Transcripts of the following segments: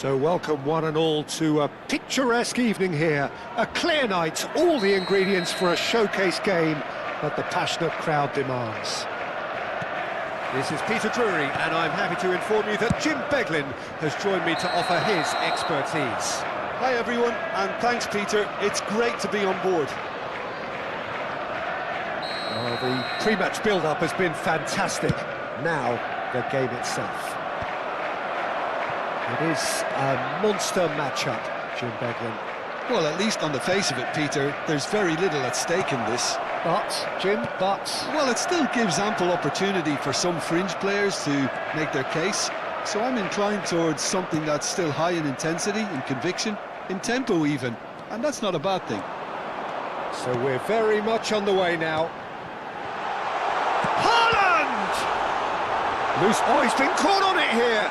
So welcome one and all to a picturesque evening here. A clear night, all the ingredients for a showcase game that the passionate crowd demands. This is Peter Drury, and I'm happy to inform you that Jim Beglin has joined me to offer his expertise. Hi everyone, and thanks Peter, it's great to be on board. Well, the pre-match build-up has been fantastic. Now, the game itself. It is a monster matchup, Jim Beglin. Well, at least on the face of it, Peter, there's very little at stake in this. But... Well, it still gives ample opportunity for some fringe players to make their case. So I'm inclined towards something that's still high in intensity, in conviction, in tempo even. And that's not a bad thing. So we're very much on the way now. Haaland! Loose. Oh, he's been caught on it here.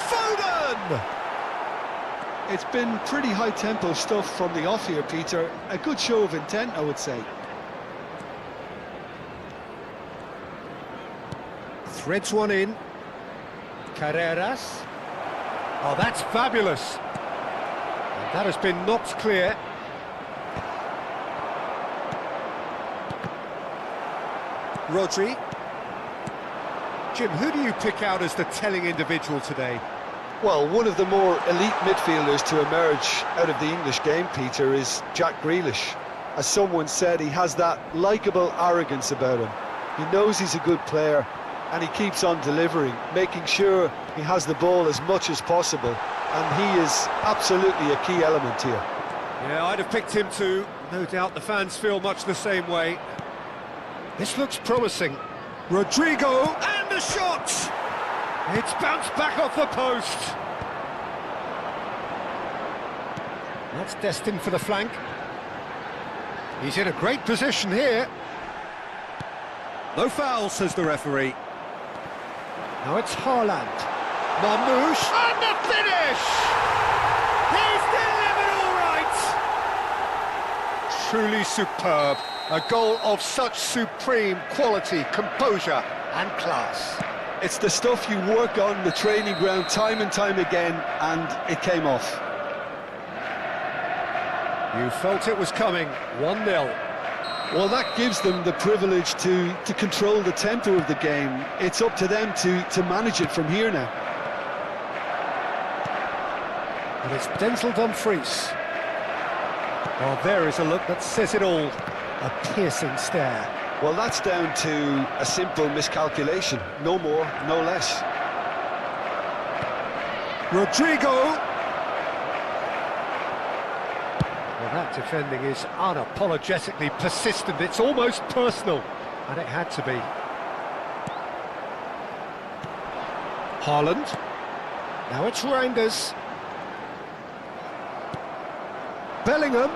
Foden! It's been pretty high-tempo stuff from the off here, Peter. A good show of intent, I would say. Threads one in. Carreras. Oh, that's fabulous. And that has been knocked clear. Rodri. Jim, who do you pick out as the telling individual today? Well, one of the more elite midfielders to emerge out of the English game, Peter, is Jack Grealish. As someone said, he has that likeable arrogance about him. He knows he's a good player, and he keeps on delivering, making sure he has the ball as much as possible. And he is absolutely a key element here. Yeah, I'd have picked him too. No doubt the fans feel much the same way. This looks promising. Rodrigo, and the shot! It's bounced back off the post. That's destined for the flank. He's in a great position here. No foul, says the referee. Now it's Haaland. Marmoush, and the finish! He's delivered all right! Truly superb. A goal of such supreme quality, composure and class. It's the stuff you work on the training ground time and time again, and it came off. You felt it was coming, 1-0. Well, that gives them the privilege to control the tempo of the game. It's up to them to manage it from here now. And it's Denzel Dumfries. Oh, there is a look that says it all. A piercing stare. Well, that's down to a simple miscalculation. No more, no less. Rodrigo! Well, that defending is unapologetically persistent. It's almost personal. And it had to be. Haaland. Now it's Reinders. Bellingham.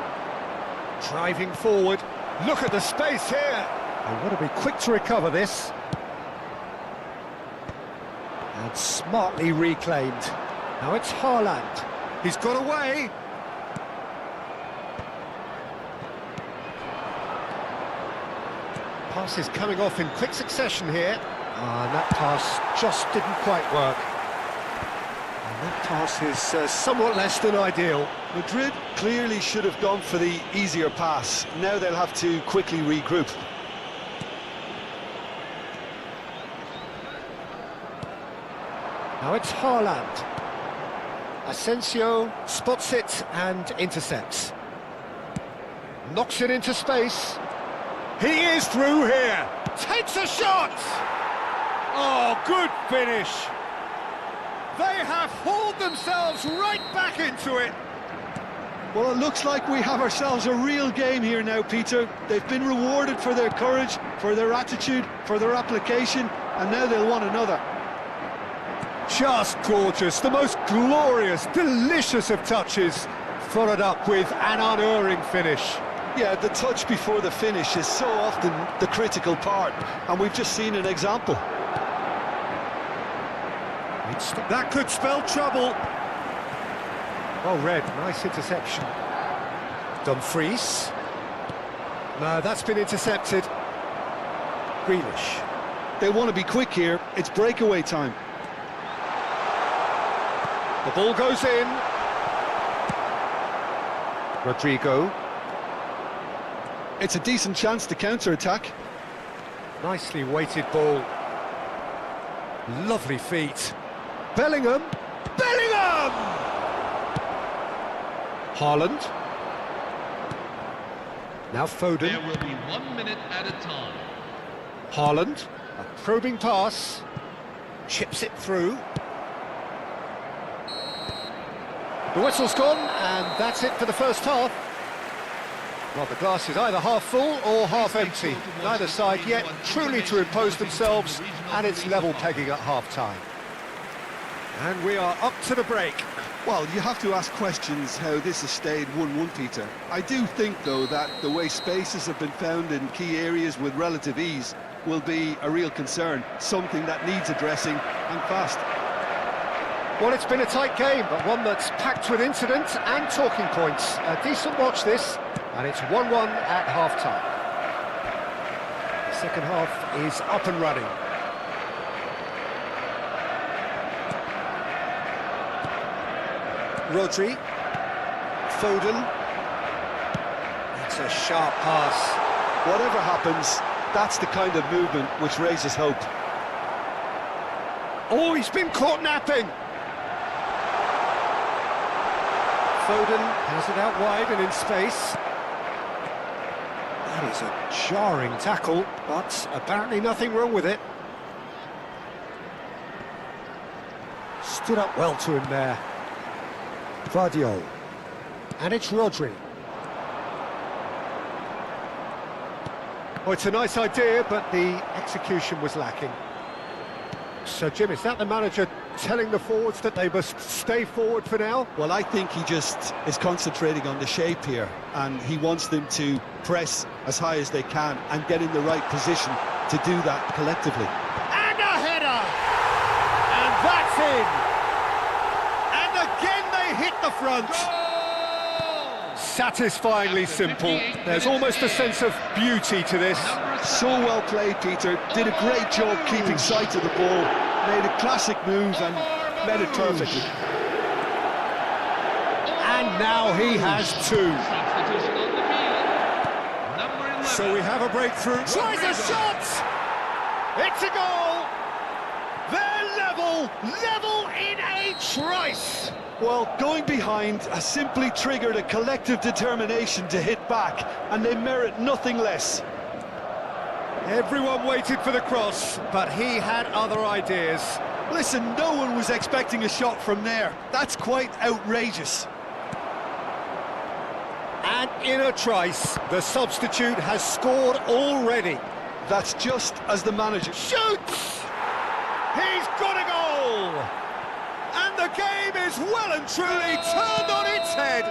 Driving forward. Look at the space here. They've got to be quick to recover this. And smartly reclaimed. Now it's Haaland. He's got away. Pass is coming off in quick succession here. And that pass just didn't quite work. And that pass is somewhat less than ideal. Madrid clearly should have gone for the easier pass. Now they'll have to quickly regroup. Now it's Haaland. Asensio spots it and intercepts. Knocks it into space. He is through here. Takes a shot! Oh, good finish. They have hauled themselves right back into it. Well, it looks like we have ourselves a real game here now, Peter. They've been rewarded for their courage, for their attitude, for their application, and now they'll want another. Just gorgeous, the most glorious, delicious of touches, followed up with an unerring finish. Yeah, the touch before the finish is so often the critical part, and we've just seen an example. That could spell trouble. Well read, nice interception. Dumfries. No, that's been intercepted. Grealish. They want to be quick here, it's breakaway time. The ball goes in. Rodrigo. It's a decent chance to counter-attack. Nicely weighted ball. Lovely feet. Bellingham. Bellingham! Haaland. Now Foden. There will be 1 minute at a time. Haaland. A probing pass. Chips it through. The whistle's gone, and that's it for the first half. Well, the glass is either half full or half empty. Neither side yet truly to impose themselves, and it's level pegging at half-time. And we are up to the break. Well, you have to ask questions how this has stayed 1-1, Peter. I do think, though, that the way spaces have been found in key areas with relative ease will be a real concern, something that needs addressing, and fast. Well, it's been a tight game, but one that's packed with incidents and talking points. A decent watch, this, and it's 1-1 at half-time. The second half is up and running. Rodri. Foden. That's a sharp pass. Whatever happens, that's the kind of movement which raises hope. Oh, he's been caught napping! Foden has it out wide and in space. That is a jarring tackle, but apparently nothing wrong with it. Stood up well to him there. Vardiol. And it's Rodri. Oh, it's a nice idea, but the execution was lacking. So, Jim, is that the manager telling the forwards that they must stay forward for now? Well, I think he just is concentrating on the shape here, and he wants them to press as high as they can and get in the right position to do that collectively. And a header! And that's in! And again they hit the front! Satisfyingly simple. There's almost a sense of beauty to this. So well played, Peter. Did a great job keeping sight of the ball. Made a classic move and met it perfectly. And now he has two. So we have a breakthrough. Tries a shot! It's a goal! They're level in a trice! Well, going behind has simply triggered a collective determination to hit back, and they merit nothing less. Everyone waited for the cross, but he had other ideas. Listen, no one was expecting a shot from there. That's quite outrageous. And in a trice, the substitute has scored already. That's just as the manager Shoots! He's got a goal! And the game is well and truly turned on its head.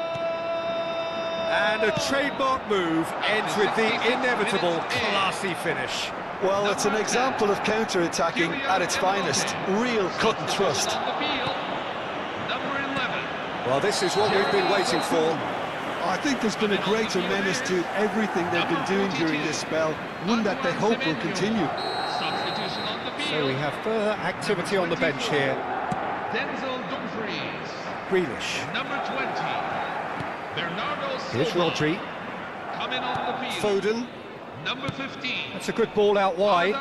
And a trademark move ends with the inevitable classy finish. Well, it's an example of counter-attacking at its finest. Real cut and thrust. Well, this is what we've been waiting for. I think there's been a greater menace to everything they've been doing during this spell, one that they hope will continue. So we have further activity on the bench here. Grealish. Number 20. Bernardo Silva. Here's Rodri. Coming on the field. Foden. Number 15. That's a good ball out wide.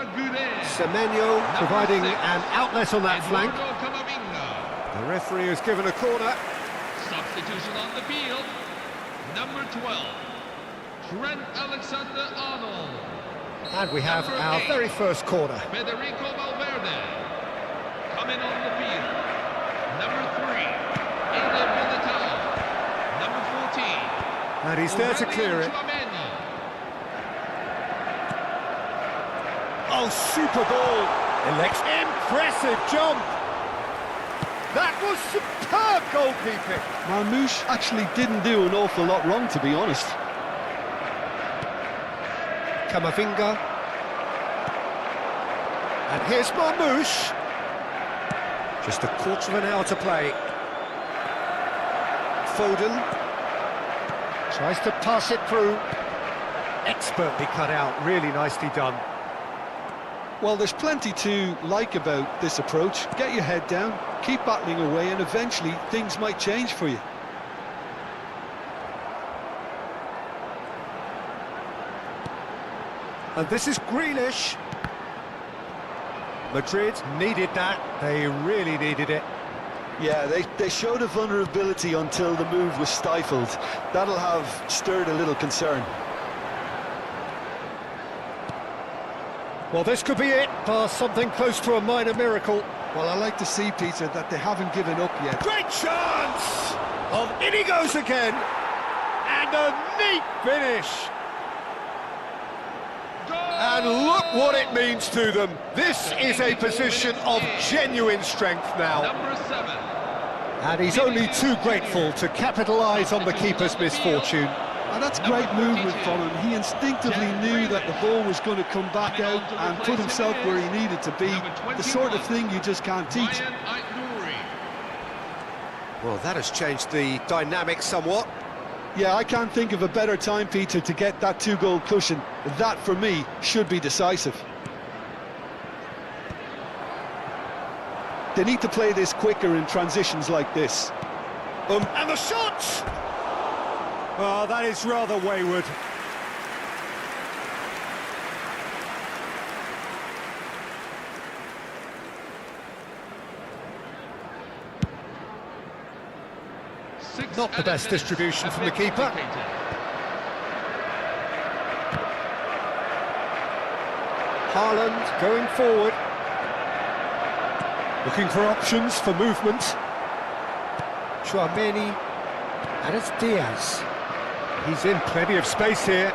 Semenyo providing an outlet on that flank. The referee has given a corner. Substitution on the field. Number 12. Trent Alexander-Arnold. And we have our very first corner. Federico Valverde. Coming on the field. Number 3. Eder Militao. Number 14. And he's there to clear it. Oh, super ball! Impressive jump! That was superb goalkeeping! Marmoush actually didn't do an awful lot wrong, to be honest. Camavinga. And here's Marmoush. Just a quarter of an hour to play. Foden. Tries to pass it through. Expertly cut out, really nicely done. Well, there's plenty to like about this approach. Get your head down, keep battling away, and eventually things might change for you. And this is Grealish. Madrid needed that. They really needed it. Yeah, they showed a vulnerability until the move was stifled. That'll have stirred a little concern. Well, this could be it, past something close to a minor miracle. Well, I like to see, Peter, that they haven't given up yet. Great chance! In he goes again. And a neat finish. And look what it means to them. This is a position of genuine strength now. Number 7. And he's only too grateful to capitalise on the keeper's misfortune. And that's great movement from him. He instinctively knew that the ball was going to come back out and put himself where he needed to be. The sort of thing you just can't teach. Well, that has changed the dynamic somewhat. Yeah, I can't think of a better time, Peter, to get that 2-goal cushion. That, for me, should be decisive. They need to play this quicker in transitions like this. And the shot! Oh, that is rather wayward. Not the best distribution from the keeper. Haaland going forward. Looking for options for movement. Chouameni. And it's Diaz. He's in plenty of space here.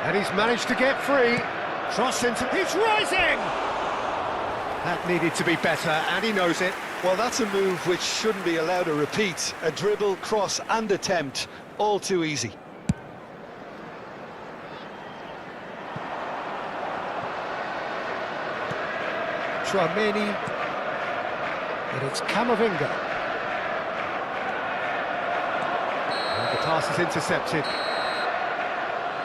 And he's managed to get free. Cross into... He's rising! That needed to be better, and he knows it. Well, that's a move which shouldn't be allowed to repeat. A dribble, cross and attempt, all too easy. Chouameni. And it's Camavinga. And the pass is intercepted.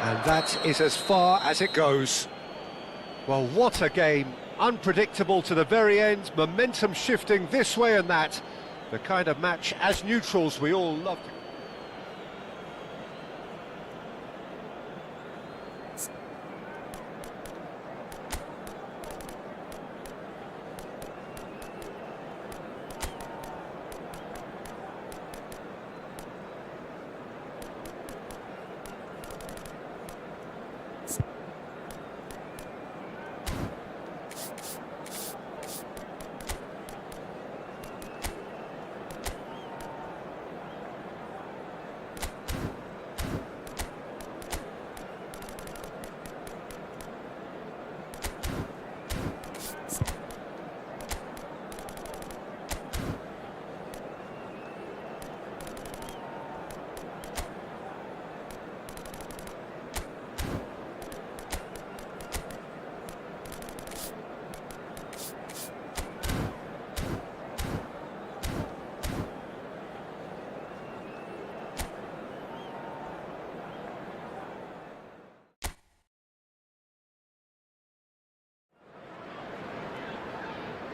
And that is as far as it goes. Well, what a game. Unpredictable to the very end, momentum shifting this way and that. The kind of match, as neutrals, we all love.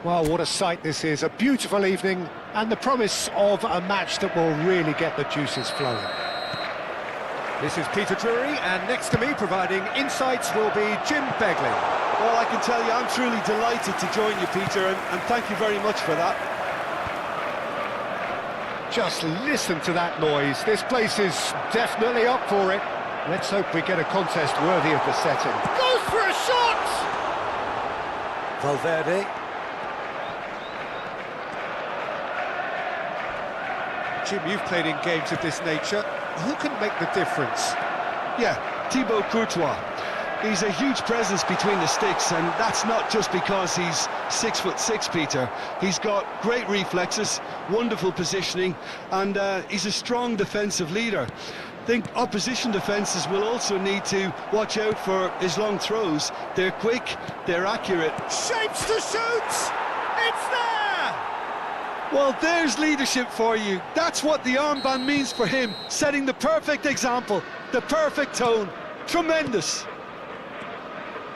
Well, what a sight this is, a beautiful evening and the promise of a match that will really get the juices flowing. This is Peter Drury, and next to me providing insights will be Jim Begley. Well, I can tell you I'm truly delighted to join you, Peter, and thank you very much for that. Just listen to that noise, this place is definitely up for it. Let's hope we get a contest worthy of the setting. Goes for a shot! Valverde. Jim, you've played in games of this nature. Who can make the difference? Yeah, Thibaut Courtois. He's a huge presence between the sticks, and that's not just because he's 6'6", Peter. He's got great reflexes, wonderful positioning, and he's a strong defensive leader. I think opposition defences will also need to watch out for his long throws. They're quick, they're accurate. Shapes to shoot! It's there! Well, there's leadership for you. That's what the armband means for him, setting the perfect example, the perfect tone. Tremendous.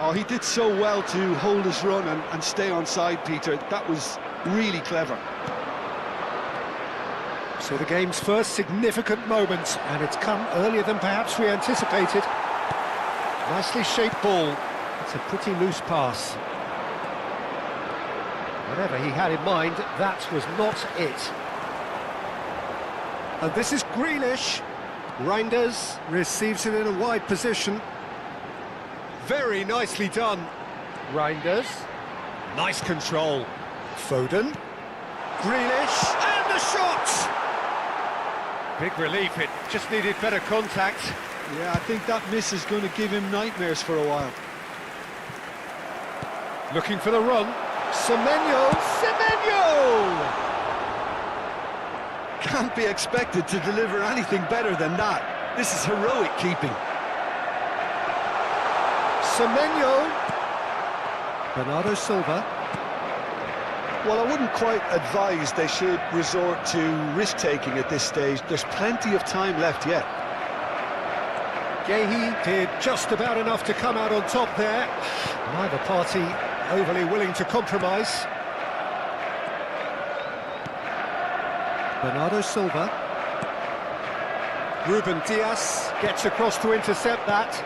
Oh, he did so well to hold his run and stay on side, Peter. That was really clever. So the game's first significant moment, and it's come earlier than perhaps we anticipated. Nicely shaped ball. It's a pretty loose pass. Whatever he had in mind, that was not it. And this is Grealish. Reinders receives it in a wide position. Very nicely done. Reinders. Nice control. Foden. Grealish. And the shot! Big relief, it just needed better contact. Yeah, I think that miss is going to give him nightmares for a while. Looking for the run. Semenyo! Can't be expected to deliver anything better than that. This is heroic keeping. Semenyo. Bernardo Silva. Well, I wouldn't quite advise they should resort to risk-taking at this stage. There's plenty of time left yet. Gehi did just about enough to come out on top there. Neither party overly willing to compromise. Bernardo Silva. Ruben Dias gets across to intercept that.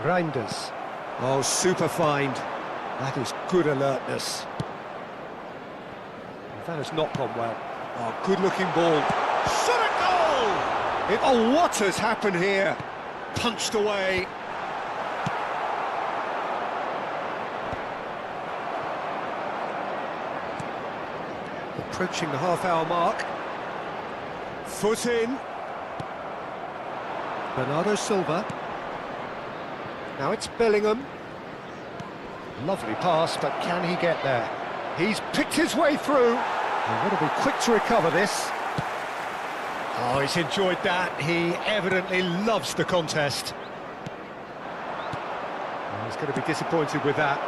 Reinders. Oh, super find. That is good alertness. That has not gone well. Oh, good-looking ball. Shot a goal! Oh, what has happened here? Punched away. Approaching the half-hour mark. Foot in. Bernardo Silva. Now it's Bellingham. Lovely pass, but can he get there? He's picked his way through. He'll want to be quick to recover this. Oh, he's enjoyed that. He evidently loves the contest. Oh, he's going to be disappointed with that.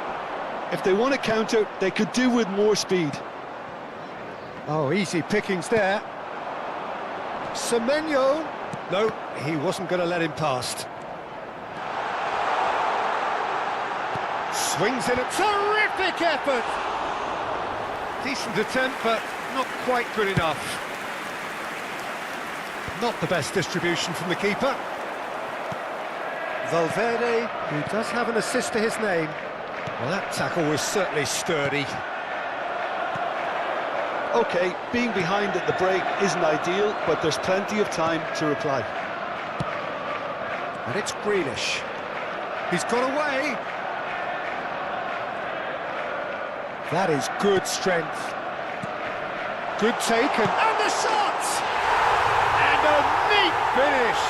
If they want to counter, they could do with more speed. Oh, easy pickings there. Semenyo. No, he wasn't going to let him past. Swings in a terrific effort. Decent attempt, but not quite good enough. Not the best distribution from the keeper. Valverde, who does have an assist to his name. Well, that tackle was certainly sturdy. OK, being behind at the break isn't ideal, but there's plenty of time to reply. And it's Grealish. He's got away. That is good strength. Good taken. And the shot! And a neat finish.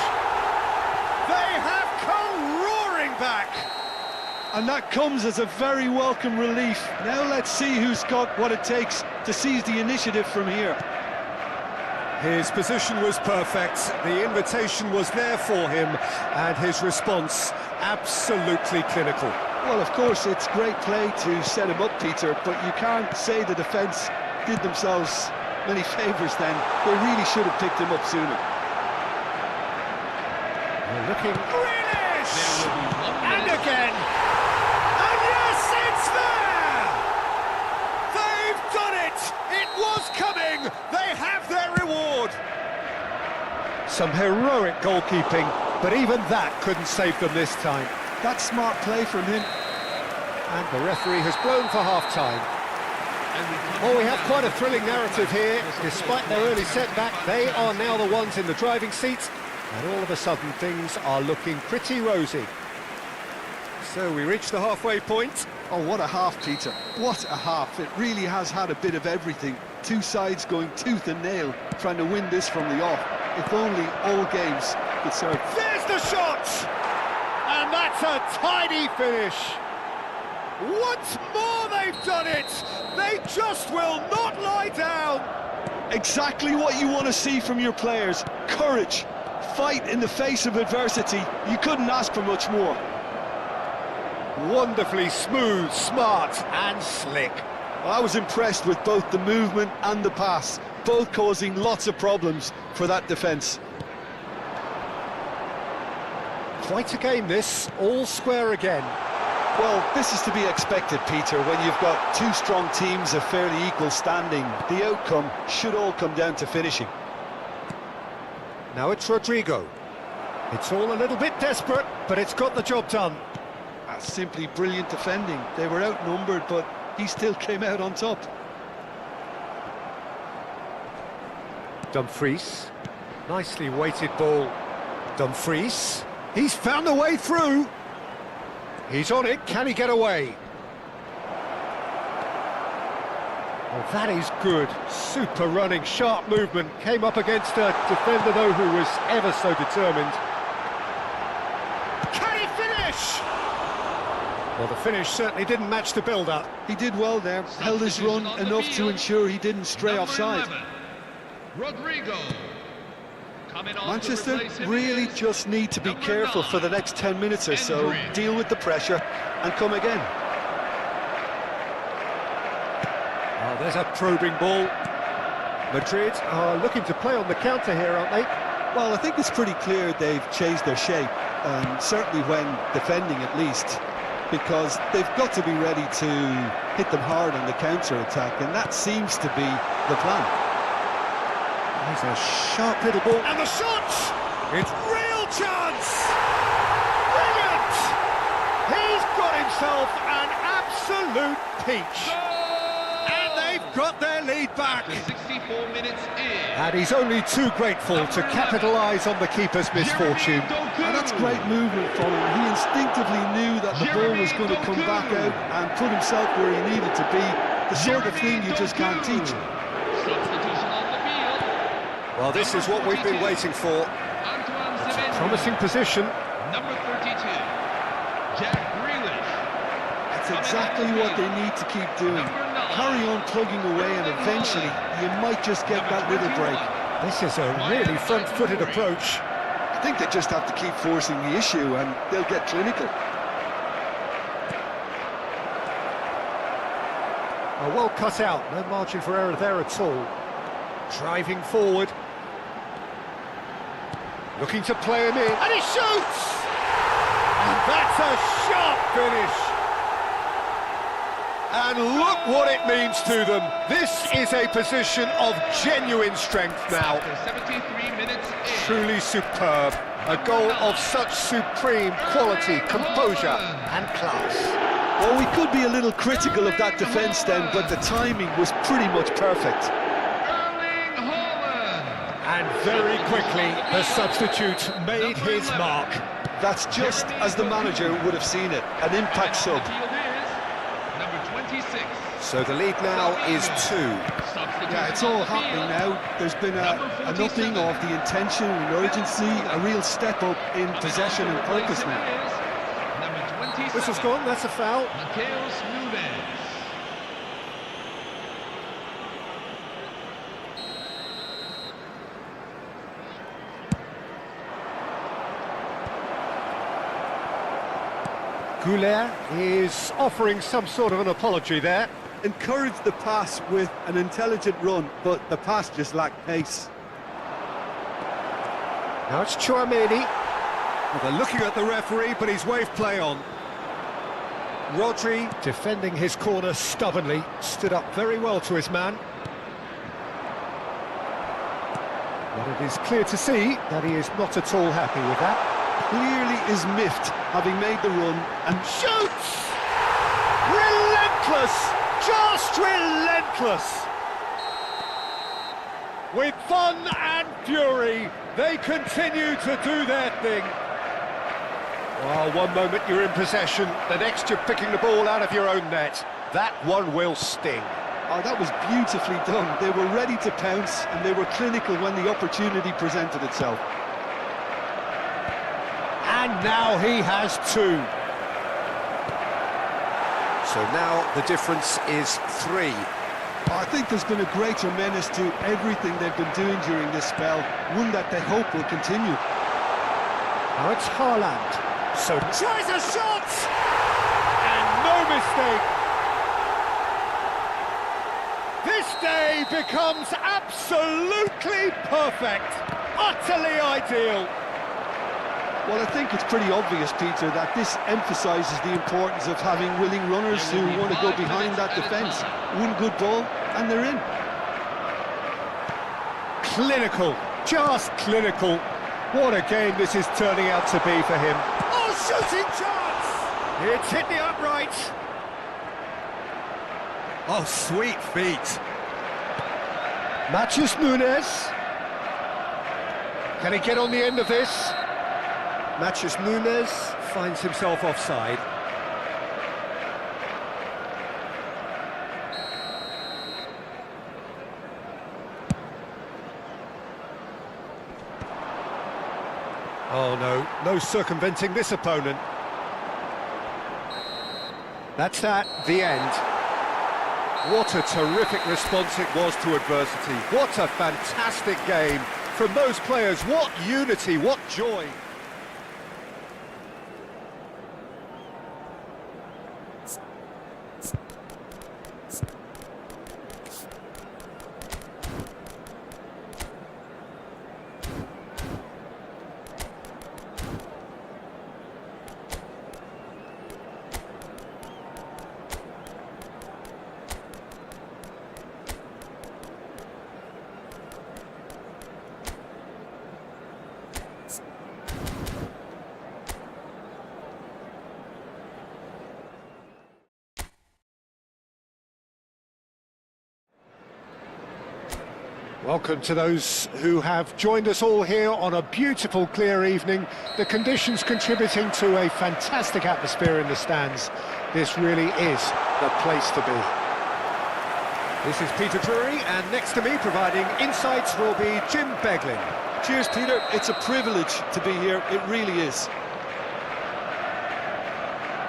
They have come roaring back. And that comes as a very welcome relief. Now let's see who's got what it takes to seize the initiative from here. His position was perfect. The invitation was there for him. And his response, absolutely clinical. Well, of course, it's great play to set him up, Peter, but you can't say the defence did themselves many favours then. They really should have picked him up sooner. They're looking... Grealish! And again! And yes, it's there! They've done it! It was coming! They have their reward! Some heroic goalkeeping, but even that couldn't save them this time. That's smart play from him. And the referee has blown for half-time. Well, we have quite a thrilling narrative here. Despite their early setback, they are now the ones in the driving seat, and all of a sudden things are looking pretty rosy. So we reach the halfway point. Oh, what a half, Peter. What a half. It really has had a bit of everything. Two sides going tooth and nail, trying to win this from the off. If only all games could serve. There's the shot! And that's a tidy finish. Once more they've done it! They just will not lie down! Exactly what you want to see from your players. Courage. Fight in the face of adversity. You couldn't ask for much more. Wonderfully smooth, smart and slick. Well, I was impressed with both the movement and the pass, both causing lots of problems for that defence. Quite a game this, all square again. Well, this is to be expected, Peter, when you've got two strong teams of fairly equal standing. The outcome should all come down to finishing. Now it's Rodrigo. It's all a little bit desperate, but it's got the job done. That's simply brilliant defending. They were outnumbered, but he still came out on top. Dumfries. Nicely weighted ball. Dumfries. He's found a way through. He's on it. Can he get away? Oh, that is good. Super running, sharp movement. Came up against a defender, though, who was ever so determined. Can he finish? Well, the finish certainly didn't match the build-up. He did well there. Held his run enough to ensure he didn't stray offside. 11, Rodrigo. Manchester really just need to be careful for the next 10 minutes or so, deal with the pressure and come again. Oh, there's a probing ball. Madrid are looking to play on the counter here, aren't they? Well, I think it's pretty clear they've changed their shape, certainly when defending at least, because they've got to be ready to hit them hard on the counter-attack, and that seems to be the plan. Here's a sharp little ball. And the shot! It's real chance! Brilliant! He's got himself an absolute peach. And they've got their lead back. 64 minutes in. And he's only too grateful to capitalise on the keeper's misfortune. And that's great movement from him. He instinctively knew that the ball was going to come back out and put himself where he needed to be. The sort of thing you just can't teach. Substitution on the field. Well, this is what we've been waiting for. It's a promising position. Number 32, Jack Grealish. That's exactly what they need to keep doing. Carry on plugging away and eventually you might just get that little break. This is a really front-footed approach. I think they just have to keep forcing the issue and they'll get clinical. Oh, well cut out, no margin for error there at all. Driving forward. Looking to play him in, and he shoots! And that's a sharp finish! And look what it means to them. This is a position of genuine strength now. After 73 minutes in. Truly superb. A goal of such supreme quality, composure and class. Well, we could be a little critical of that defence then, but the timing was pretty much perfect. And very quickly, the substitute made his mark. That's just as the manager would have seen it, an impact sub. Number 26. So the lead now is 2. Yeah, it's all happening now. There's been a nothing of the intention and urgency, a real step up in possession and purpose now. Number 27. Whistle's gone, that's a foul. Mateus Nunes. Goulet is offering some sort of an apology there. Encouraged the pass with an intelligent run, but the pass just lacked pace. Now it's Chouameni. Well, they're looking at the referee, but he's waved play on. Rodri, defending his corner stubbornly, stood up very well to his man. But it is clear to see that he is not at all happy with that. Clearly is miffed, having made the run, and Shoots! Relentless! Just relentless! With fun and fury, they continue to do their thing. Well, one moment you're in possession, the next you're picking the ball out of your own net. That one will sting. oh, that was beautifully done. They were ready to pounce, and they were clinical when the opportunity presented itself. And now he has 2. So now the difference is 3. I think there's been a greater menace to everything they've been doing during this spell, one that they hope will continue. Now it's Haaland. So tries a shot! And no mistake! This day becomes absolutely perfect! Utterly ideal! Well, I think it's pretty obvious, Peter, that this emphasises the importance of having willing runners who want to go behind that defence. One good ball, and they're in. Clinical, just clinical. What a game this is turning out to be for him. Oh, shooting chance! It's hit the upright. Oh, sweet feet. Matheus Nunes. Can he get on the end of this? Matheus Nunes finds himself offside. Oh no, no circumventing this opponent. That's the end. What a terrific response it was to adversity. What a fantastic game from those players. What unity, what joy. Welcome to those who have joined us all here on a beautiful, clear evening. The conditions contributing to a fantastic atmosphere in the stands. This really is the place to be. This is Peter Drury, and next to me providing insights will be Jim Beglin. Cheers, Peter. It's a privilege to be here. It really is.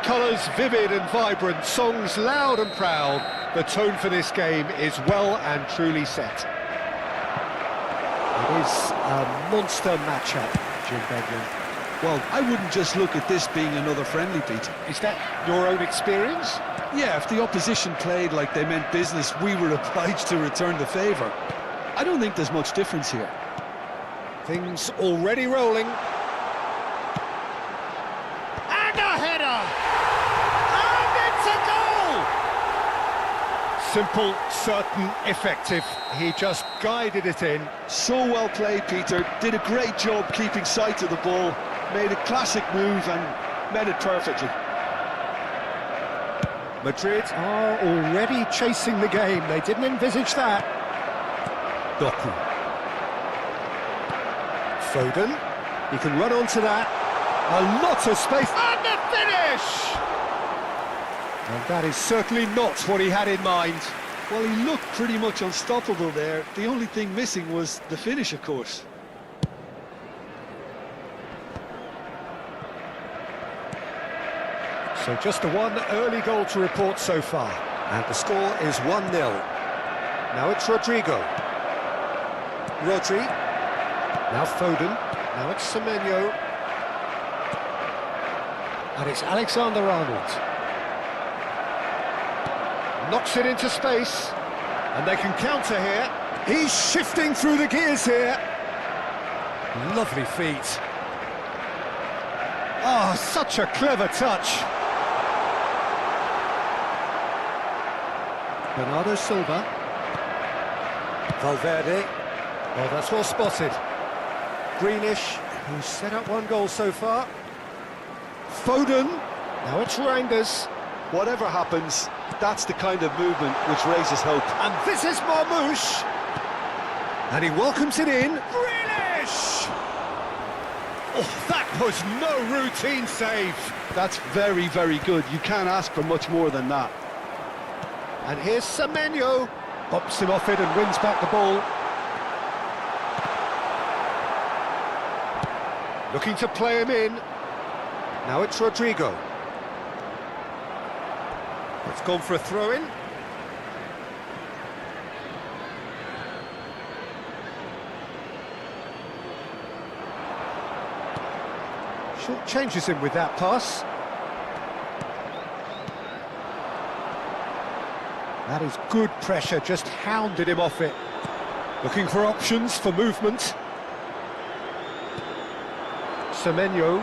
Colours vivid and vibrant, songs loud and proud. The tone for this game is well and truly set. It is a monster matchup, Jim Beglin. Well, I wouldn't just look at this being another friendly, Peter. Is that your own experience? Yeah, if the opposition played like they meant business, we were obliged to return the favour. I don't think there's much difference here. Things already rolling. And a header! And it's a goal! Simple, certain, effective. He just guided it in. So well played, Peter. Did a great job keeping sight of the ball. Made a classic move and met it perfectly. Madrid are already chasing the game. They didn't envisage that. Doku. Foden. He can run onto that. A lot of space. And the finish! And that is certainly not what he had in mind. Well, he looked pretty much unstoppable there. The only thing missing was the finish, of course. So just the one early goal to report so far. And the score is 1-0. Now it's Rodrigo. Rodri. Now Foden. Now it's Semenyo. And it's Alexander-Arnold. Knocks it into space. And they can counter here. He's shifting through the gears here. Lovely feet. Oh, such a clever touch. Bernardo Silva. Valverde. Oh, that's well spotted. Greenish, who's set up one goal so far. Foden. Now it's Reinders. Whatever happens, that's the kind of movement which raises hope. And this is Marmoush. And he welcomes it in. Greenish! Oh, that was no routine save. That's very, very good. You can't ask for much more than that. And here's Semenyo. Bops him off it and wins back the ball. Looking to play him in. Now it's Rodrigo. It's gone for a throw-in. Short changes him with that pass. That is good pressure, just hounded him off it. Looking for options for movement. Semenyo.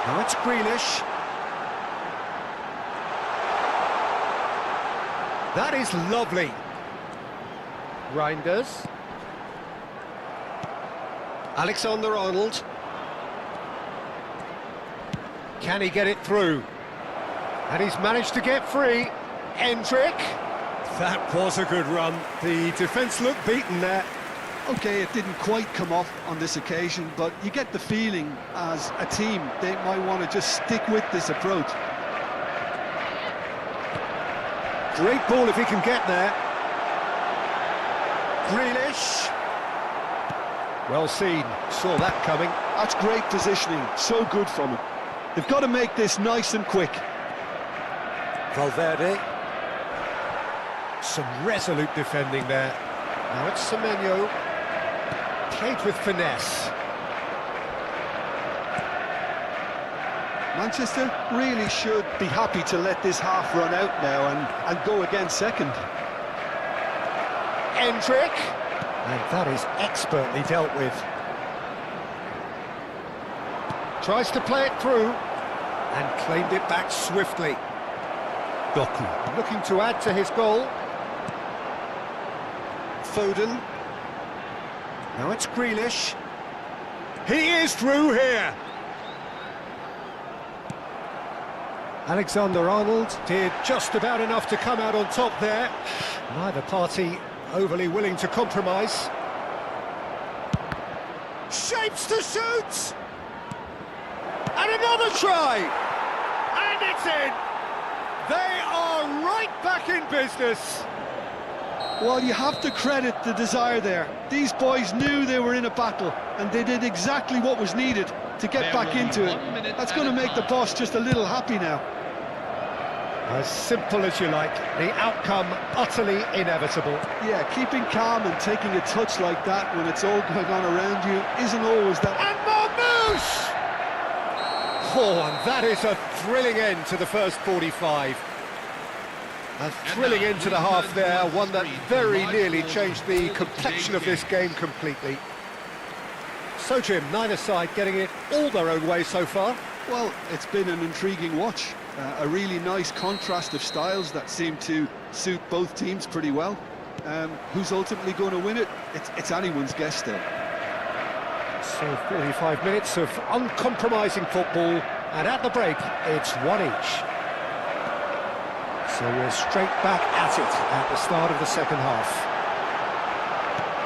Now it's Grealish. That is lovely. Reinders. Alexander-Arnold. Can he get it through? And he's managed to get free. Hendrick. That was a good run. The defence looked beaten there. Okay, it didn't quite come off on this occasion, but you get the feeling as a team they might want to just stick with this approach. Great ball if he can get there. Grealish. Well seen, saw that coming. That's great positioning, so good from him. They've got to make this nice and quick. Valverde. Some resolute defending there. Now it's Semenyo. Played with finesse. Manchester really should be happy to let this half run out now and go again second. Hendrick. And that is expertly dealt with. Tries to play it through and claimed it back swiftly. Doku looking to add to his goal. Foden. Now it's Grealish. He is through here. Alexander-Arnold did just about enough to come out on top there. Neither party overly willing to compromise. Shapes to shoot! And another try! And it's in! They are right back in business. Well, you have to credit the desire there. These boys knew they were in a battle, and they did exactly what was needed to get back into it. That's going to make the boss just a little happy now. As simple as you like, the outcome utterly inevitable. Yeah, keeping calm and taking a touch like that when it's all going on around you isn't always that... And Marmouche! Oh, and that is a thrilling end to the first 45. A thrilling end to the half there, one that very nearly changed the complexion of this game completely. So, Jim, neither side getting it all their own way so far. Well, it's been an intriguing watch. A really nice contrast of styles that seem to suit both teams pretty well. Who's ultimately going to win it? It's anyone's guess still. So 45 minutes of uncompromising football, and at the break, it's one each. So we're straight back at it at the start of the second half.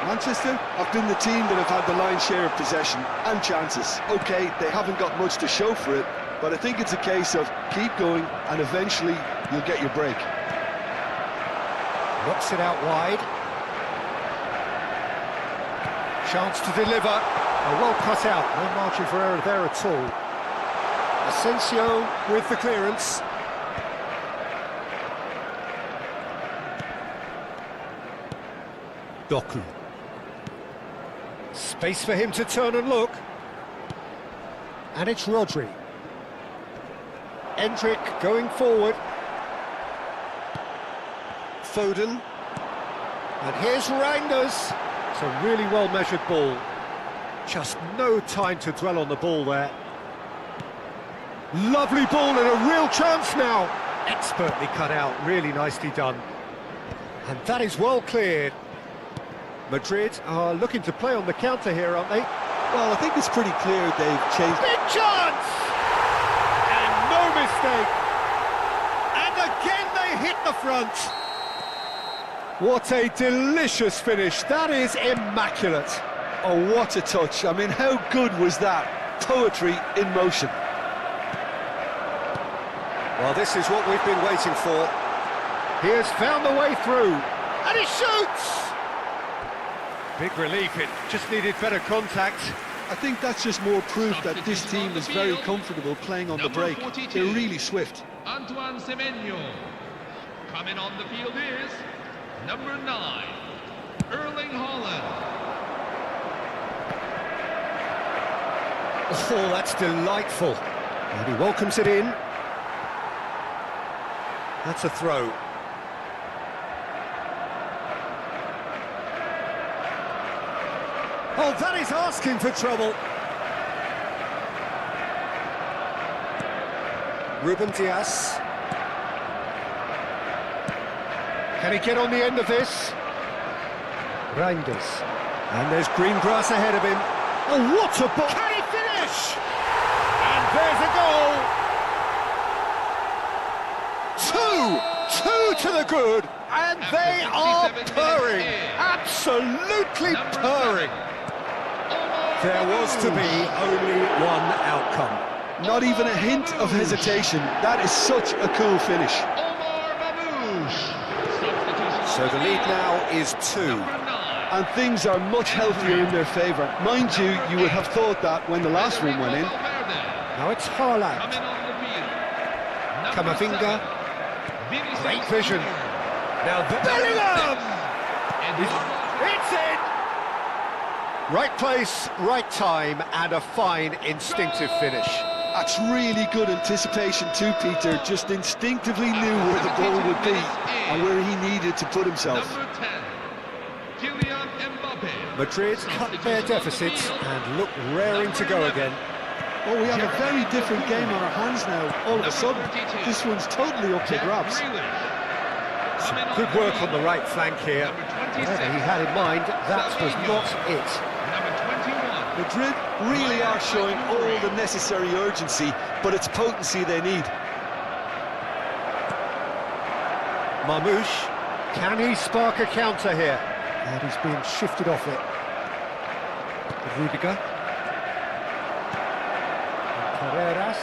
Manchester have been the team that have had the lion's share of possession and chances. Okay, they haven't got much to show for it, but I think it's a case of keep going and eventually you'll get your break. Knocks it out wide. Chance to deliver. Oh, well cut out, no margin for error there at all. Asensio with the clearance. Doku. Space for him to turn and look. And it's Rodri. Hendrick going forward. Foden. And here's Reinders. It's a really well-measured ball. Just no time to dwell on the ball there. Lovely ball and a real chance now. Expertly cut out, really nicely done. And that is well cleared. Madrid are looking to play on the counter here, aren't they? Well, I think it's pretty clear they've changed... Big chance! And no mistake. And again they hit the front. What a delicious finish. That is immaculate. Oh, what a touch. I mean, how good was that? Poetry in motion. Well, this is what we've been waiting for. He has found the way through. And he shoots! Big relief, it just needed better contact. I think that's just more proof that this team is very comfortable playing on the break. They're really swift. Antoine Semenyo. Coming on the field is number 9, Erling Haaland. Oh, that's delightful. And he welcomes it in. That's a throw. Oh, that is asking for trouble. Ruben Diaz. Can he get on the end of this? Reinders. And there's green grass ahead of him. Oh, what a ball! Can he finish? And there's a goal! Two to the good, and they are purring, absolutely purring. There was to be only one outcome. Not even a hint of hesitation. That is such a cool finish. So the lead now is 2. And things are much healthier in their favour. Mind you, you would have thought that when the last one went in. Now it's Haaland. Camavinga. Great vision. Now Bellingham! It's in! Right place, right time, and a fine instinctive finish. That's really good anticipation too, Peter. Just instinctively knew where the ball would be and where he needed to put himself. Madrid cut their deficits and look raring to go again. Well, we have a very different game on our hands now. All of a sudden, this one's totally up to grabs. Some good work on the right flank here. Whatever he had in mind, that was not it. Madrid really are showing all the necessary urgency, but it's potency they need. Marmoush, can he spark a counter here? And he's being shifted off it. Rudiger. Carreras.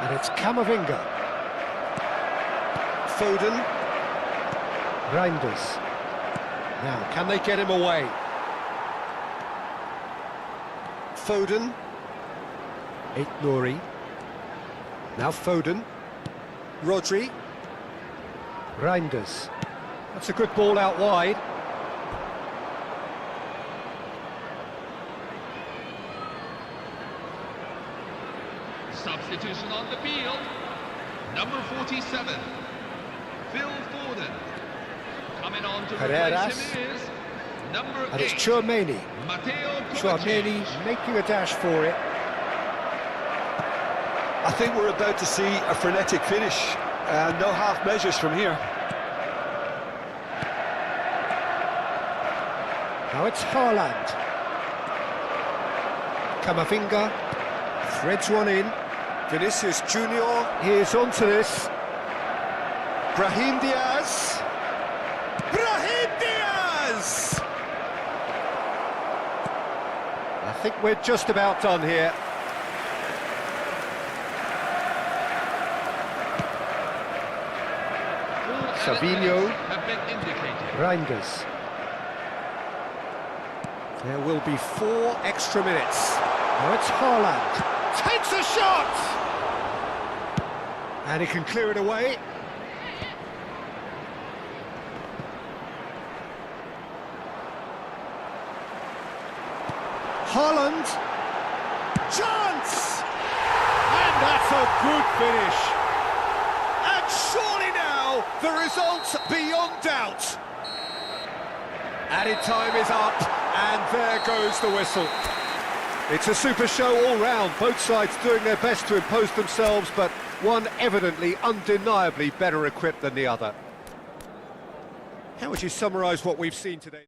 And it's Camavinga. Foden. Reinders. Now, can they get him away? Foden. Nouri. Now Foden. Rodri. Reinders. That's a good ball out wide. Substitution on the field. Number 47, Phil Foden. Coming on to replace him is number 8. And it's Tchouaméni. Tchouaméni making a dash for it. I think we're about to see a frenetic finish. No half measures from here. Now it's Haaland. Camavinga threads one in. Vinicius Junior is onto this. Brahim Diaz. Brahim Diaz! I think we're just about done here. Savinho. Reinders. There will be 4 extra minutes. Now it's Haaland. Takes a shot! And he can clear it away. Haaland. Chance! And that's a good finish. And surely now, the result's beyond doubt. Added time is up, and there goes the whistle. It's a super show all round, both sides doing their best to impose themselves, but one evidently, undeniably better equipped than the other. How would you summarise what we've seen today?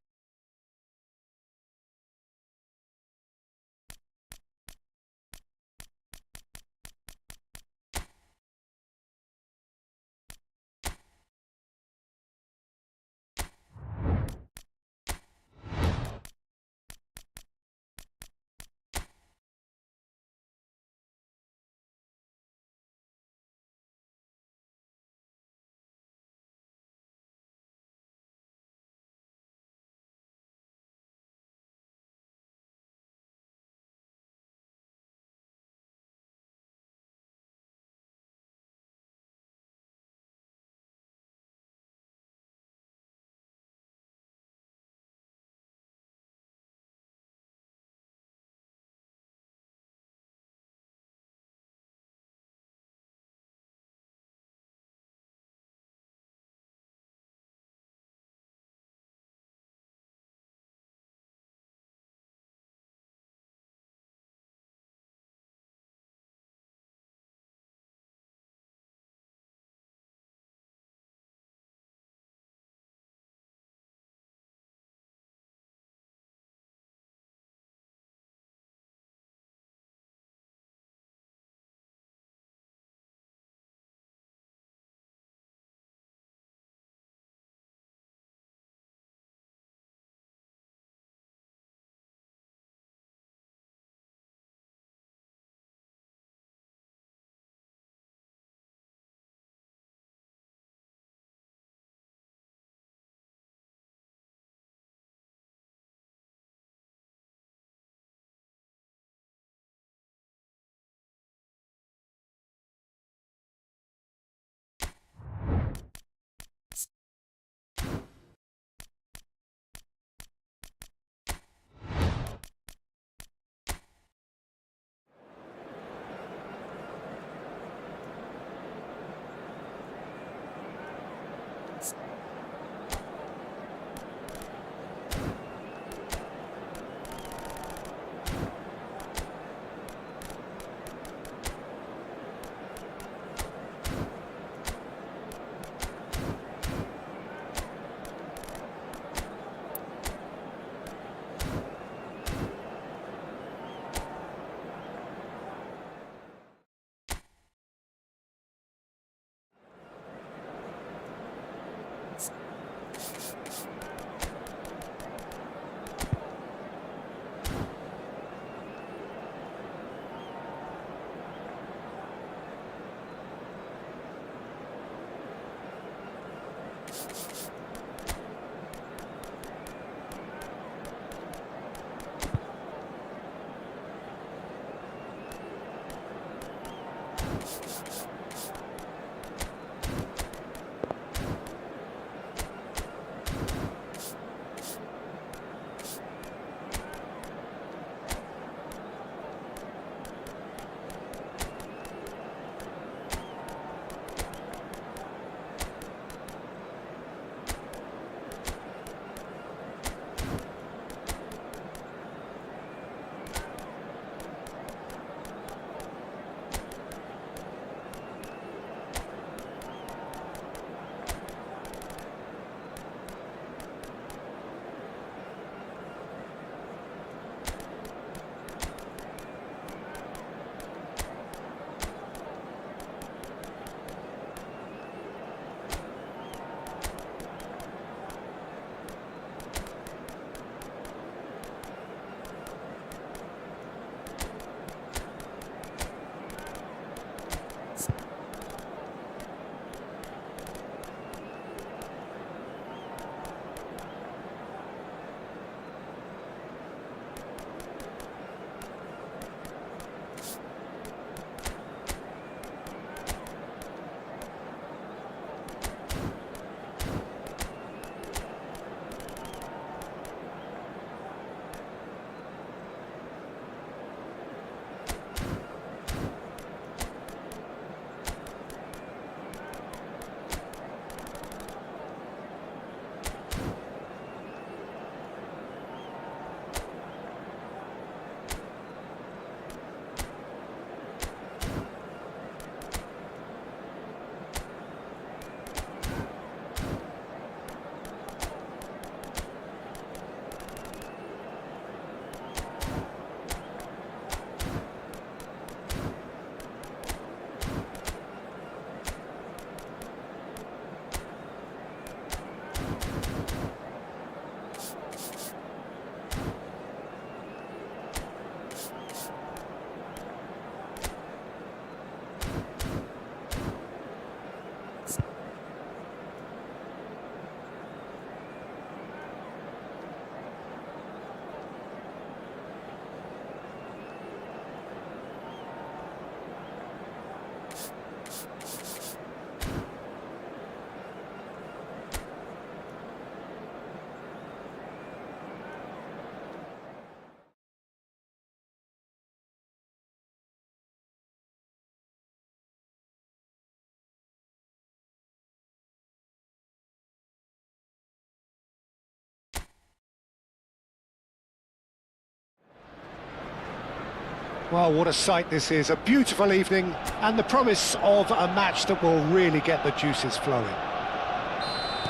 Well, what a sight this is. A beautiful evening and the promise of a match that will really get the juices flowing.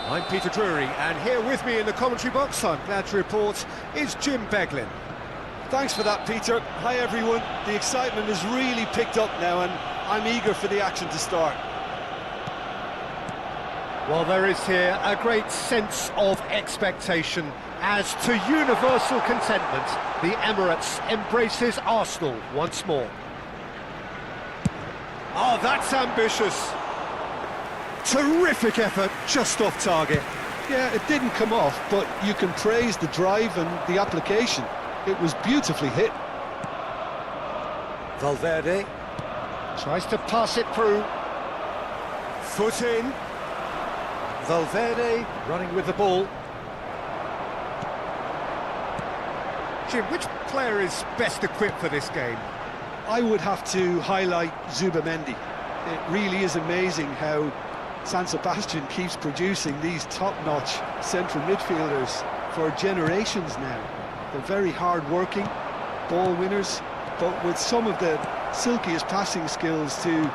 I'm Peter Drury, and here with me in the commentary box, I'm glad to report, is Jim Beglin. Thanks for that, Peter. Hi, everyone. The excitement has really picked up now, and I'm eager for the action to start. Well, there is here a great sense of expectation as, to universal contentment, the Emirates embraces Arsenal once more. Oh, that's ambitious. Terrific effort, just off target. Yeah, it didn't come off, but you can praise the drive and the application. It was beautifully hit. Valverde tries to pass it through. Foot in. Valverde running with the ball. Jim, which player is best equipped for this game? I would have to highlight Zubamendi. It really is amazing how San Sebastian keeps producing these top-notch central midfielders for generations now. They're very hard-working, ball winners, but with some of the silkiest passing skills to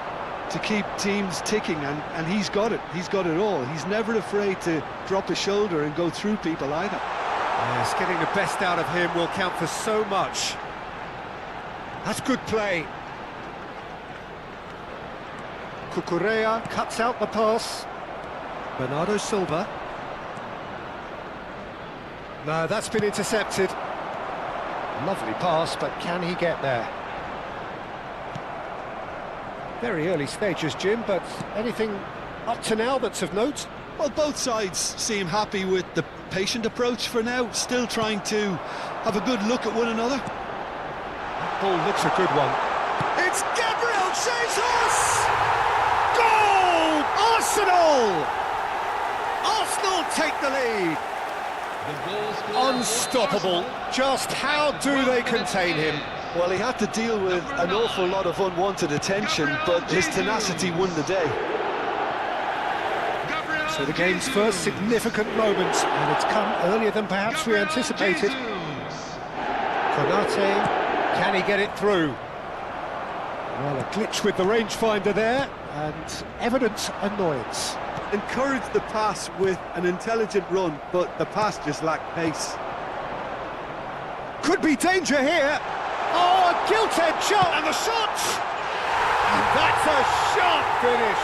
keep teams ticking, and he's got it. He's got it all. He's never afraid to drop his shoulder and go through people either. Yes, getting the best out of him will count for so much. That's good play. Cucurella cuts out the pass. Bernardo Silva. No, that's been intercepted. Lovely pass, but can he get there? Very early stages, Jim, but anything up to now that's of note? Well, both sides seem happy with the patient approach for now, still trying to have a good look at one another. That ball looks a good one. It's Gabriel Jesus! Goal! Arsenal! Arsenal take the lead. Unstoppable. Just how do they contain him? Well, he had to deal with an awful lot of unwanted attention, but his tenacity won the day. So the game's first significant moment, and it's come earlier than perhaps we anticipated. Konate, can he get it through? Well, a glitch with the rangefinder there, and evident annoyance. Encouraged the pass with an intelligent run, but the pass just lacked pace. Could be danger here. Oh, a gilt-edged shot, and the shot! And that's a sharp finish.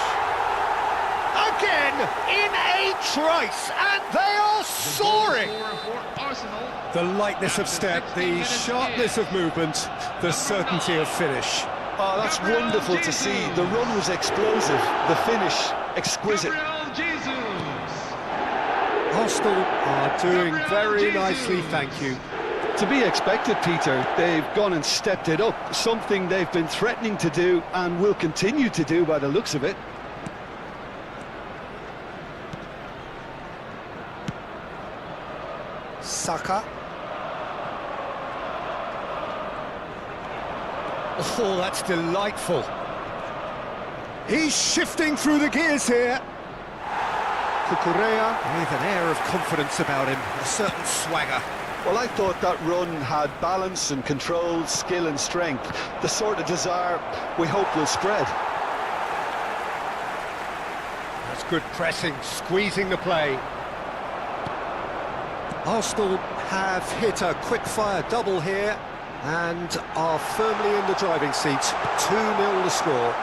Again, in a trice, and they are soaring. The lightness of step, the sharpness of movement, the certainty of finish. Oh, that's wonderful to see. The run was explosive, the finish exquisite. Arsenal are doing very nicely, thank you. To be expected, Peter. They've gone and stepped it up, something they've been threatening to do and will continue to do by the looks of it. Saka. Oh, that's delightful. He's shifting through the gears here. Cucurella with an air of confidence about him, a certain swagger. Well, I thought that run had balance and control, skill and strength, the sort of desire we hope will spread. That's good pressing, squeezing the play. Arsenal have hit a quick-fire double here and are firmly in the driving seat. 2-0 the score.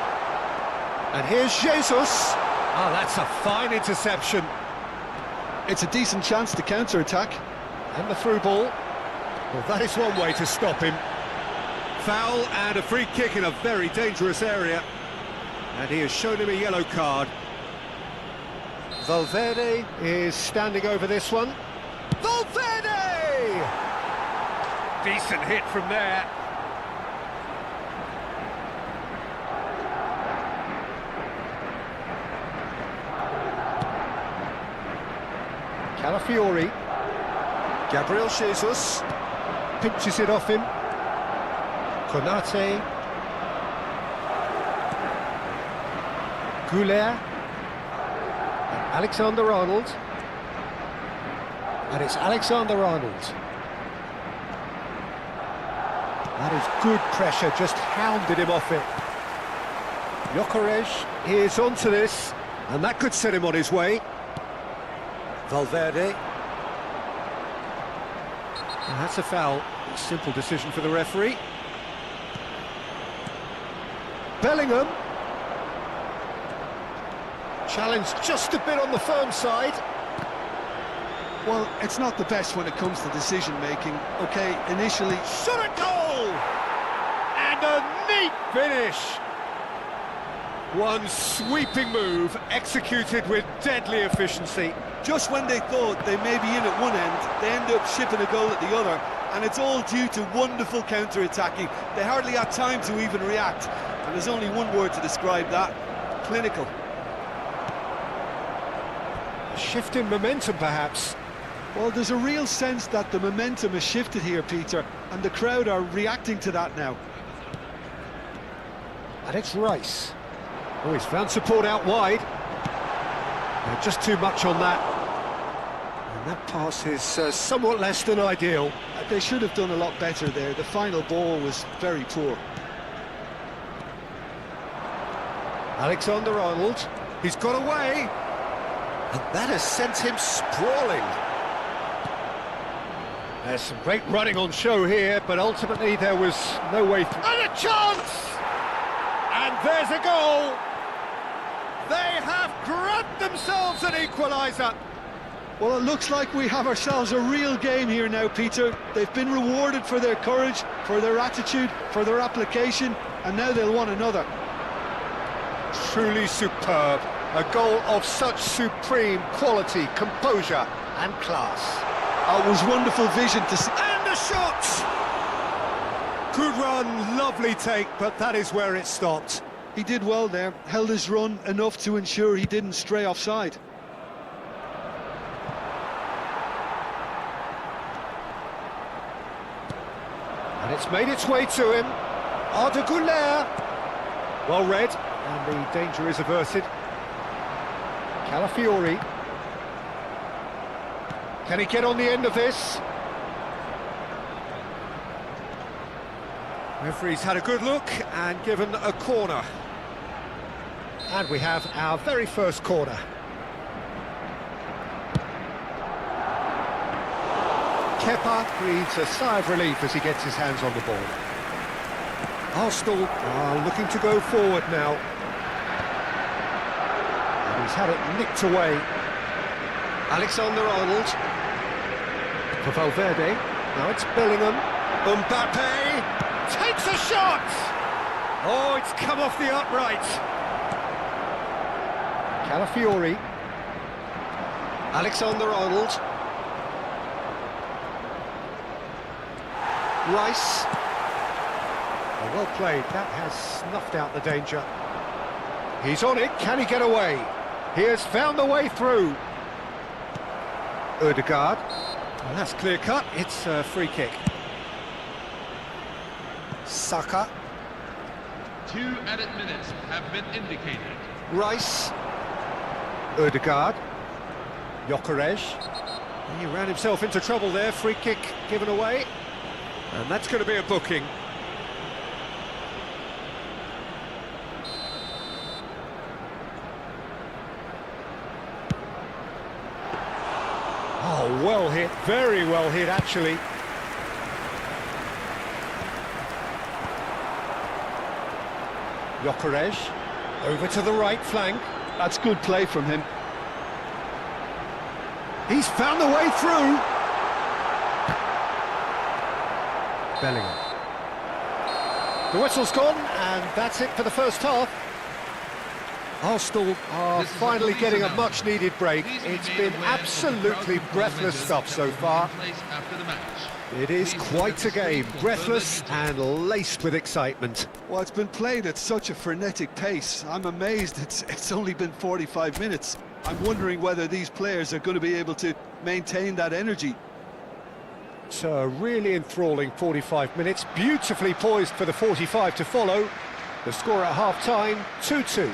And here's Jesus. Oh, that's a fine interception. It's a decent chance to counter-attack. And the through ball. Well, that is one way to stop him. Foul and a free kick in a very dangerous area. And he has shown him a yellow card. Valverde is standing over this one. Valverde! Decent hit from there. Calafiori. Gabriel Jesus pinches it off him. Konate. Goulet. And Alexander-Arnold. And it's Alexander-Arnold. That is good pressure, just hounded him off it. Gyökeres is onto this, and that could set him on his way. Valverde. And that's a foul. A simple decision for the referee. Bellingham. Challenge just a bit on the firm side. Well, it's not the best when it comes to decision-making. OK, initially... Shot at goal! And a neat finish! One sweeping move, executed with deadly efficiency. Just when they thought they may be in at one end, they end up shipping a goal at the other, and it's all due to wonderful counter-attacking. They hardly had time to even react, and there's only one word to describe that: clinical. A shift in momentum, perhaps. Well, there's a real sense that the momentum has shifted here, Peter, and the crowd are reacting to that now. And it's Rice. Oh, he's found support out wide. Just too much on that. And that pass is somewhat less than ideal. They should have done a lot better there. The final ball was very poor. Alexander-Arnold, he's got away, and that has sent him sprawling. There's some great running on show here, but ultimately there was no way through. And a chance! And there's a goal! They have grabbed themselves an equaliser. Well, it looks like we have ourselves a real game here now, Peter. They've been rewarded for their courage, for their attitude, for their application, and now they'll want another. Truly superb. A goal of such supreme quality, composure and class. It was wonderful vision to see. And a shot! Good run, lovely take, but that is where it stopped. He did well there, held his run enough to ensure he didn't stray offside. And it's made its way to him. Arda Güler. Well read, and the danger is averted. Calafiori. Can he get on the end of this? Referee's had a good look and given a corner. And we have our very first corner. Kepa breathes a sigh of relief as he gets his hands on the ball. Arsenal are looking to go forward now. And he's had it nicked away. Alexander-Arnold. For Valverde. Now it's Bellingham. Mbappe takes a shot! Oh, it's come off the upright. Calafiori. Alexander-Arnold. Rice. Oh, well played. That has snuffed out the danger. He's on it. Can he get away? He has found the way through. Ødegaard. Well, that's clear cut. It's a free kick. Saka. 2 added minutes have been indicated. Rice. Ødegaard. Gyökeres. He ran himself into trouble there. Free kick given away. And that's going to be a booking. Oh, well hit. Very well hit, actually. Gyökeres. Over to the right flank. That's good play from him. He's found the way through. Bellingham. The whistle's gone, and that's it for the first half. Arsenal are finally getting a much-needed break. It's been absolutely breathless stuff so far. It is quite a game, breathless and laced with excitement. Well, it's been played at such a frenetic pace. I'm amazed it's only been 45 minutes. I'm wondering whether these players are going to be able to maintain that energy. It's a really enthralling 45 minutes, beautifully poised for the 45 to follow. The score at half-time, 2-2.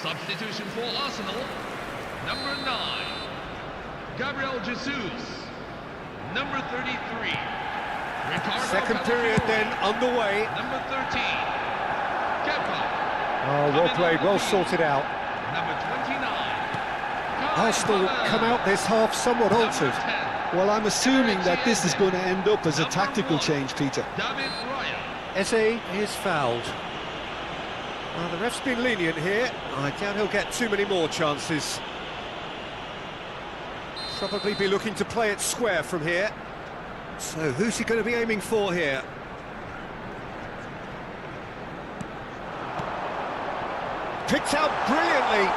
Substitution for Arsenal, number 9, Gabriel Jesus. Number 33, Ricardo Second period then underway. Number 13, Kepa. Oh, well played, well sorted out. Number 29, Arsenal come out this half somewhat altered. Well, I'm assuming that this is going to end up as a tactical change, Peter. David Raya. Eze is fouled. Well, the ref's been lenient here. I doubt he'll get too many more chances. Probably be looking to play it square from here. So who's he going to be aiming for here? Picked out brilliantly.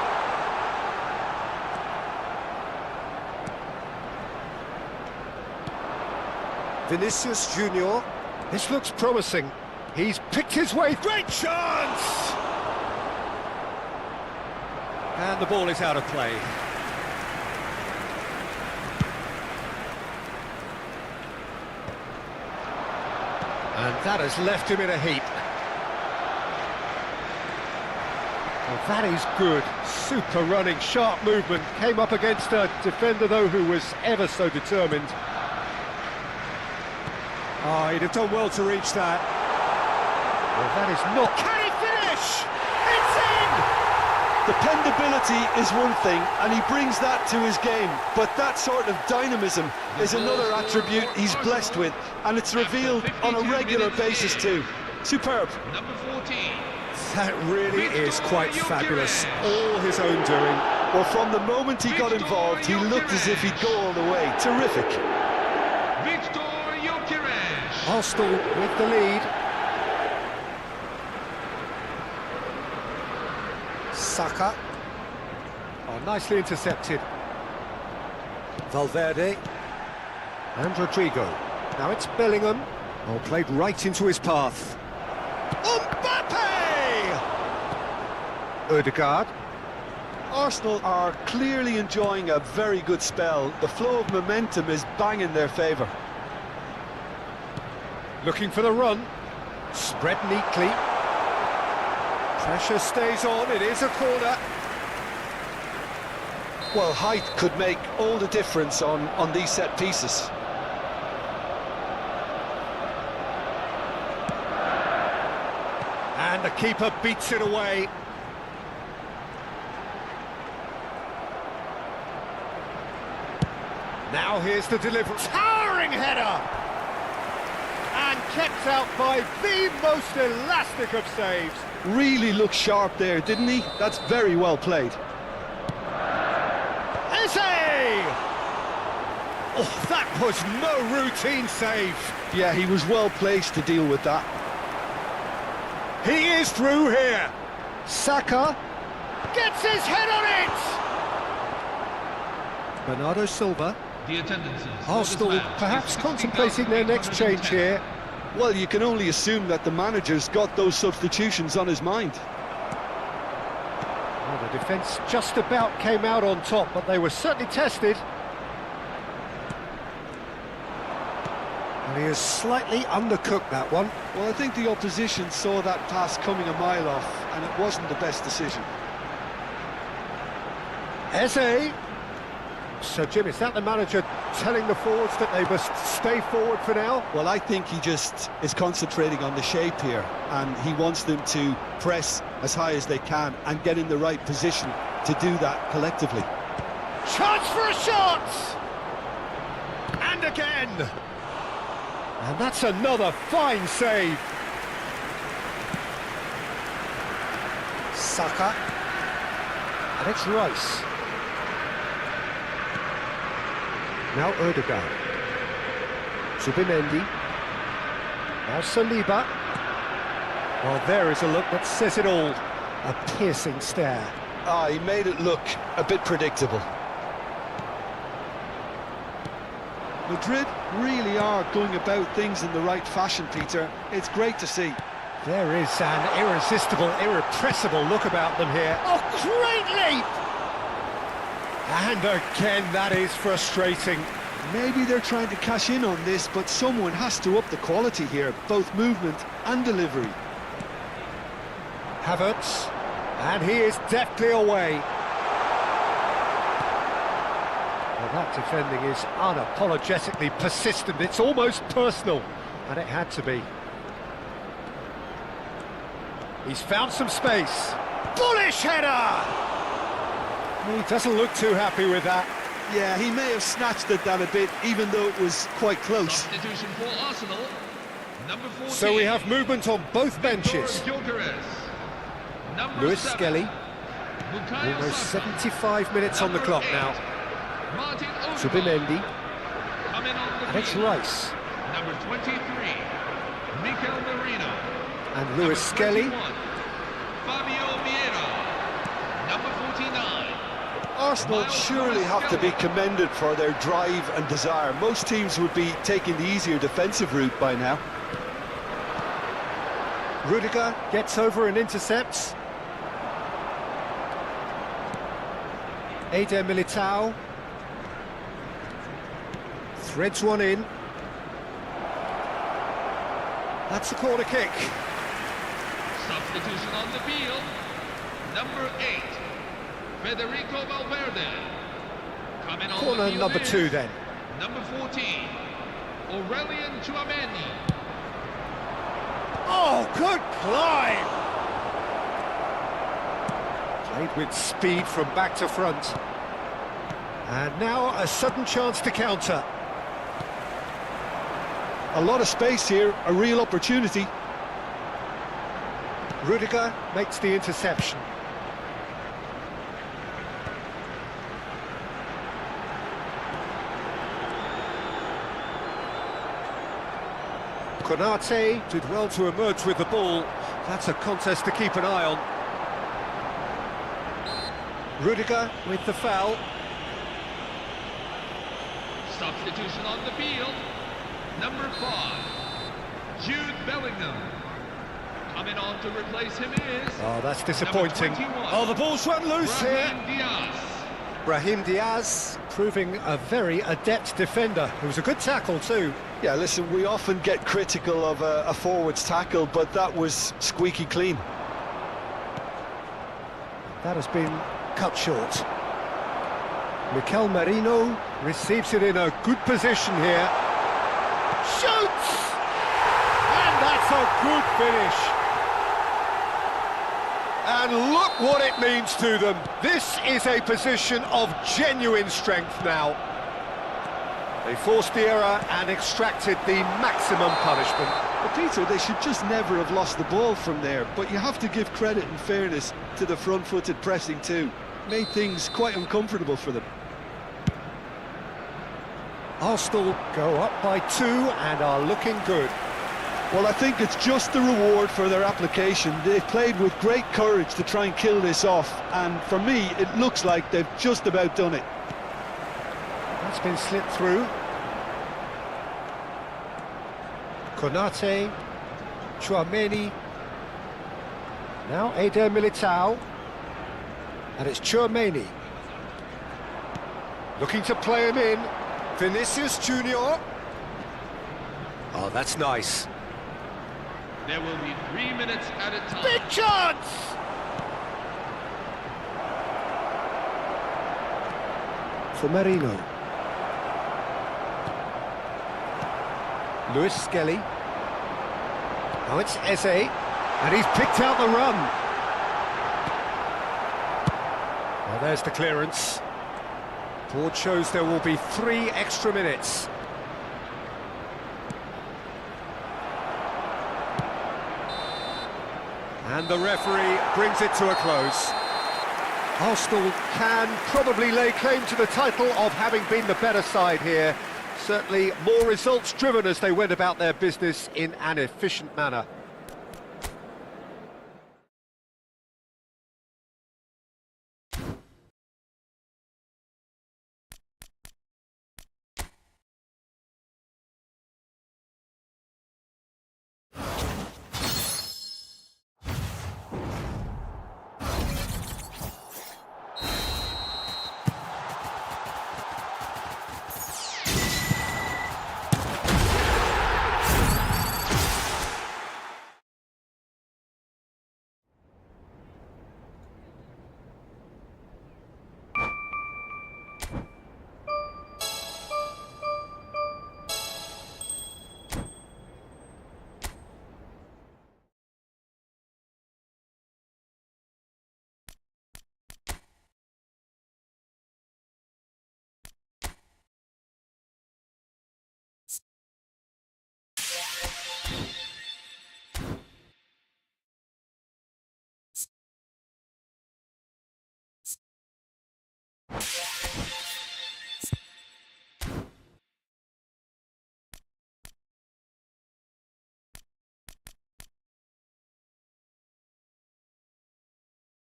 Vinicius Junior. This looks promising. He's picked his way. Great chance! And the ball is out of play. And that has left him in a heap. Well, that is good. Super running, sharp movement. Came up against a defender, though, who was ever so determined. Oh, he'd have done well to reach that. Well, that is not... Can he finish? It's in! Dependability is one thing, and he brings that to his game, but that sort of dynamism is another attribute he's blessed with, and it's revealed on a regular basis too. Superb. Number 14. That really is quite fabulous. All his own doing. Well, from the moment he got involved, he looked as if he'd go all the way. Terrific. Arsenal with the lead. Saka. Oh, nicely intercepted. Valverde. And Rodrigo. Now it's Bellingham. Oh, played right into his path. Mbappe! Odegaard. Arsenal are clearly enjoying a very good spell. The flow of momentum is bang in their favour. Looking for the run. Spread neatly. Pressure stays on, it is a corner. Well, height could make all the difference on these set pieces. And the keeper beats it away. Now here's the delivery. Towering header! And kept out by the most elastic of saves. Really looked sharp there, didn't he? That's very well played. Eze! Oh, that was no routine save. Yeah, he was well placed to deal with that. He is through here. Saka gets his head on it. Bernardo Silva. The attendances. Arsenal perhaps contemplating their next change here. Well, you can only assume that the manager's got those substitutions on his mind. Well, the defence just about came out on top, but they were certainly tested. And he has slightly undercooked that one. Well, I think the opposition saw that pass coming a mile off, and it wasn't the best decision. Eze. So, Jim, is that the manager telling the forwards that they must stay forward for now? Well, I think he just is concentrating on the shape here, and he wants them to press as high as they can and get in the right position to do that collectively. Chance for a shot! And again! And that's another fine save. Saka. And it's Rice. Now Odegaard. Zubimendi. Now Saliba. Well, there is a look that says it all. A piercing stare. Ah, he made it look a bit predictable. Madrid really are going about things in the right fashion, Peter. It's great to see. There is an irresistible, irrepressible look about them here. Oh, great leap! And again, that is frustrating. Maybe they're trying to cash in on this, but someone has to up the quality here, both movement and delivery. Havertz. And he is deftly away. Well, that defending is unapologetically persistent. It's almost personal, and it had to be. He's found some space. Bullish header! He doesn't look too happy with that. Yeah, he may have snatched at that a bit, even though it was quite close. Substitution for Arsenal. Number 14. So we have movement on both benches. Lewis Skelly. Almost 75 minutes on the clock now. Subimendi. And it's Rice. Number 23. Mikel Merino. And Lewis Skelly. Fabio Vieira. Number 49. Arsenal surely have to be commended for their drive and desire. Most teams would be taking the easier defensive route by now. Rudiger gets over and intercepts. Eder Militao threads one in. That's a corner kick. Substitution on the field. Number 8, Federico Valverde. Coming on Corner the field number is 2 then. Number 14, Aurelien Tchouameni. Oh, good climb! Played with speed from back to front. And now a sudden chance to counter. A lot of space here, a real opportunity. Rudiger makes the interception. Konate did well to emerge with the ball. That's a contest to keep an eye on. Rudiger with the foul. Substitution on the field. Number 5, Jude Bellingham. Coming on to replace him is... Oh, that's disappointing. Oh, the ball's run loose Brahim here. Diaz. Brahim Diaz proving a very adept defender. It was a good tackle too. Yeah, listen, we often get critical of a forward's tackle, but that was squeaky clean. That has been cut short. Mikel Merino receives it in a good position here. Shoots! And that's a good finish. And look what it means to them. This is a position of genuine strength now. They forced the error and extracted the maximum punishment. But Peter, they should just never have lost the ball from there, but you have to give credit and fairness to the front-footed pressing too. Made things quite uncomfortable for them. Arsenal go up by 2 and are looking good. Well, I think it's just the reward for their application. They've played with great courage to try and kill this off, and for me, it looks like they've just about done it. That's been slipped through. Konate, Tchouameni, now Eder Militao, and it's Tchouameni. Looking to play him in, Vinicius Junior. Oh, that's nice. There will be 3 minutes at a time. Big chance! For Merino. Lewis Skelly. Now it's Eze, and he's picked out the run. Well, there's the clearance. Board shows there will be 3 extra minutes. And the referee brings it to a close. Arsenal can probably lay claim to the title of having been the better side here. Certainly more results driven as they went about their business in an efficient manner.